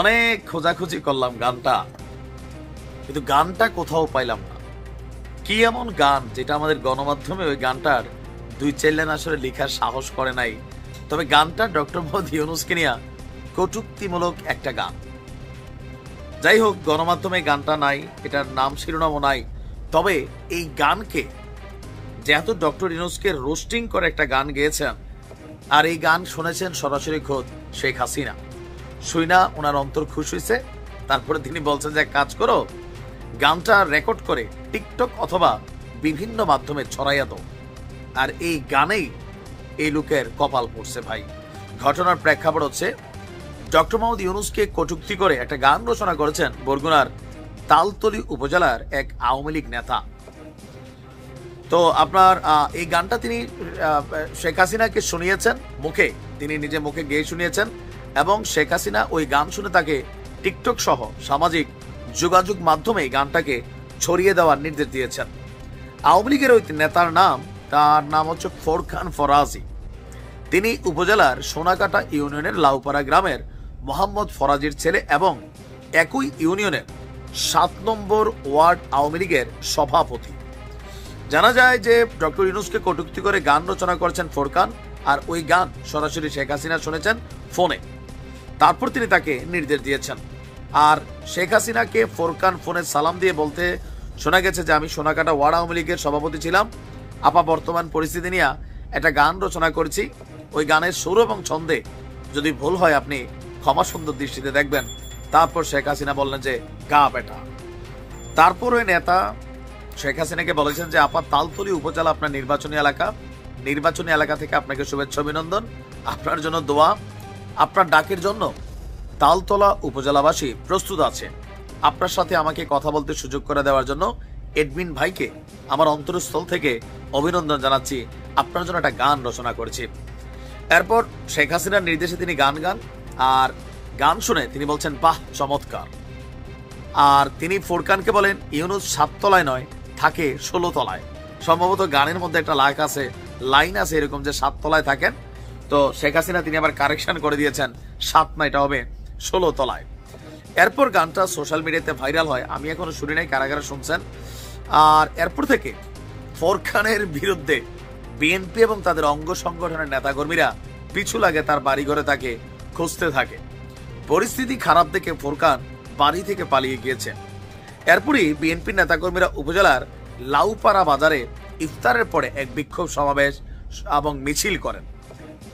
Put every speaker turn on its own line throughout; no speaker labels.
অনেক খোঁজাখুঁজি করলাম গানটা, কিন্তু গানটা কোথাও পাইলাম না। কি এমন গান যেটা আমাদের গণমাধ্যমে ওই গানটার 2-4 লাইন আসলে লেখার সাহস করে নাই? তবে গানটা ডক্টর মোহাম্মদ ইউনূসকে নিয়ে কটূক্তিমূলক একটা গান। যাই হোক, গণমাধ্যমে গানটা নাই, এটার নাম শিরোনামও নাই। তবে এই গানকে যেহেতু ডক্টর ইউনূসকে রোস্টিং করে একটা গান গেয়েছেন, আর এই গান শুনেছেন সরাসরি খোদ শেখ হাসিনা, শুইনা ওনার অন্তর খুশ হয়েছে। তারপরে তিনি বলছেন যে কাজ করো, গানটা রেকর্ড করে টিকটক অথবা বিভিন্ন মাধ্যমে ছড়াইয়া দাও। আর এই গানেই এই লোকের কপাল পড়ছে ভাই। ঘটনার প্রেক্ষাপট হচ্ছে, ডক্টর মোহাম্মদ ইউনূসকে কটূক্তি করে একটা গান রচনা করেছেন বরগুনার তালতলী উপজেলার এক আওয়ামী লীগ নেতা। তো আপনার এই গানটা তিনি শেখ হাসিনাকে শুনিয়েছেন মুখে, তিনি নিজে মুখে গেয়ে শুনিয়েছেন, এবং শেখ হাসিনা ওই গান শুনে তাকে টিকটক সহ সামাজিক যোগাযোগ মাধ্যমে গানটাকে ছড়িয়ে দেওয়ার নির্দেশ দিয়েছেন। আওয়ামী লীগের ওই নেতার নাম, তার নাম হচ্ছে ফোরকান ফরাজি। তিনি উপজেলার সোনাকাটা ইউনিয়নের লাউপাড়া গ্রামের মোহাম্মদ ফরাজির ছেলে এবং একই ইউনিয়নের 7 নম্বর ওয়ার্ড আওয়ামী লীগের সভাপতি। জানা যায় যে ডক্টর ইউনূসকে কটূক্তি করে গান রচনা করেছেন ফোরকান, আর ওই গান সরাসরি শেখ হাসিনা শুনেছেন ফোনে। তারপর তিনি তাকে নির্দেশ দিয়েছেন। আর শেখ হাসিনাকে ফোরকান ফোনে সালাম দিয়ে বলতে শোনা গেছে যে আমি সোনাকাটা ওয়ার্ড আওয়ামী লীগের সভাপতি ছিলাম, আপা বর্তমান পরিস্থিতি নিয়ে একটা গান রচনা করেছি, ওই গানের সুর এবং ছন্দে যদি ভুল হয় আপনি ক্ষমা সুন্দর দৃষ্টিতে দেখবেন। তারপর শেখ হাসিনা বললেন যে গা বেটা। তারপর ওই নেতা শেখ হাসিনাকে বলেছেন যে আপা তালতলী উপজেলা আপনার নির্বাচনী এলাকা থেকে আপনাকে শুভেচ্ছা অভিনন্দন, আপনার জন্য দোয়া, আপনার ডাকের জন্য তালতলা উপজেলাবাসী প্রস্তুত আছে। আপনার সাথে আমাকে কথা বলতে সুযোগ করে দেওয়ার জন্য এডমিন ভাইকে আমার অন্তরস্থল থেকে অভিনন্দন জানাচ্ছি, আপনার জন্য একটা গান রচনা করেছি। এরপর শেখ হাসিনার নির্দেশে তিনি গান গান, আর গান শুনে তিনি বলছেন বাহ চমৎকার। আর তিনি ফোরকানকে বলেন ইউনূস 7 তলায় নয়, থাকে 16 তলায়। সম্ভবত গানের মধ্যে একটা লাইন আছে এরকম যে 7 তলায় থাকেন। তো শেখ হাসিনা তিনি আবার কারেকশন করে দিয়েছেন, 7 না, এটা হবে 16 তলায়। এরপর গানটা সোশ্যাল মিডিয়াতে ভাইরাল হয়, আমি এখনো শুনি নাই, কারাগারে শুনছেন। আর এরপর থেকে ফোরকানের বিরুদ্ধে বিএনপি এবং তাদের অঙ্গ সংগঠনের নেতাকর্মীরা পিছু লাগে, তার বাড়ি ঘরে তাকে খুঁজতে থাকে। পরিস্থিতি খারাপ দেখে ফোরকান বাড়ি থেকে পালিয়ে গিয়েছে। এরপরই বিএনপির নেতাকর্মীরা উপজেলার লাউপাড়া বাজারে ইফতারের পরে এক বিক্ষোভ সমাবেশ এবং মিছিল করেন।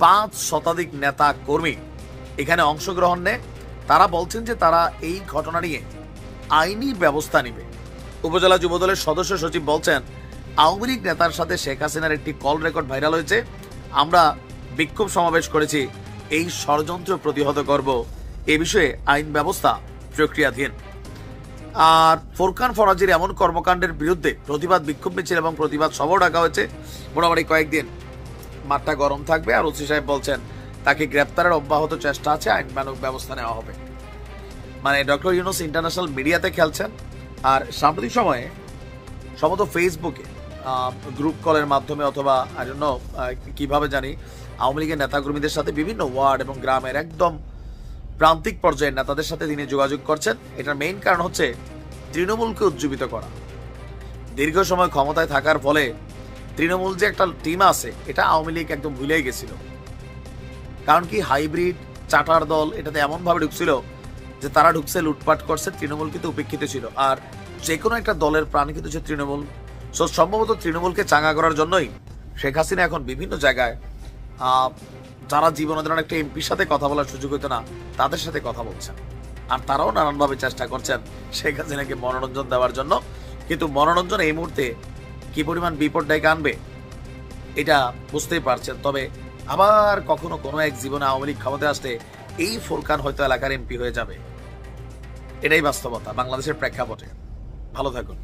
5 শতাধিক নেতা কর্মী এখানে অংশগ্রহণ নেয়। তারা বলছেন যে তারা এই ঘটনা নিয়ে আইনি ব্যবস্থা নেবে। উপজেলা যুবদলের সদস্য সচিব বলছেন আওয়ামী লীগ নেতার সাথে শেখ হাসিনার একটি কল রেকর্ড ভাইরাল হয়েছে, আমরা বিক্ষোভ সমাবেশ করেছি, এই ষড়যন্ত্র প্রতিহত করব, এ বিষয়ে আইন ব্যবস্থা প্রক্রিয়াধীন। আর ফোরকান ফরাজির এমন কর্মকাণ্ডের বিরুদ্ধে প্রতিবাদ বিক্ষোভ মিছিল এবং প্রতিবাদ সভাও ডাকা হয়েছে। মোটামুটি কয়েকদিন মাঠটা গরম থাকবে। আর ওসি সাহেব বলছেন তাকে গ্রেপ্তারের অব্যাহত চেষ্টা আছে, আইনমানক ব্যবস্থা নেওয়া হবে। মানে ডক্টর ইউনূস ইন্টারন্যাশনাল মিডিয়াতে খেলছেন। আর সাম্প্রতিক সময়ে সম্ভবত ফেসবুকে গ্রুপ কলের মাধ্যমে অথবা কিভাবে জানি আওয়ামী লীগের নেতাকর্মীদের সাথে বিভিন্ন ওয়ার্ড এবং গ্রামের একদম প্রান্তিক পর্যায়ের নেতাদের সাথে তিনি যোগাযোগ করছেন। এটার মেইন কারণ হচ্ছে তৃণমূলকে উজ্জীবিত করা। দীর্ঘ সময় ক্ষমতায় থাকার ফলে তৃণমূল যে একটা টিম আছে এটা আওয়ামী লীগ একদম ভুলেই গেছিল। কারণ কি হাইব্রিড চাটার দল এটাতে এমন ভাবে ঢুকছিল যে তারা ঢুকছে, লুটপাট করছে, তৃণমূল কিন্তু উপেক্ষিত ছিল। আর যে কোনো একটা দলের প্রাণ কিন্তু হচ্ছে তৃণমূল। সো সম্ভবত তৃণমূলকে চাঙ্গা করার জন্যই শেখ হাসিনা এখন বিভিন্ন জায়গায় যারা জীবনের একটা এমপির সাথে কথা বলার সুযোগ হইতো না তাদের সাথে কথা বলছেন। আর তারাও নানানভাবে চেষ্টা করছেন শেখ হাসিনাকে মনোরঞ্জন দেওয়ার জন্য। কিন্তু মনোরঞ্জন এই মুহূর্তে কি পরিমাণ বিপদ ডেকে আনবে এটা বুঝতেই পারছেন। তবে আবার কখনো কোনো এক জীবনে আওয়ামী লীগ ক্ষমতায় আসতে এই ফোরকান হয়তো এলাকার এমপি হয়ে যাবে। এটাই বাস্তবতা বাংলাদেশের প্রেক্ষাপটে। ভালো থাকুন।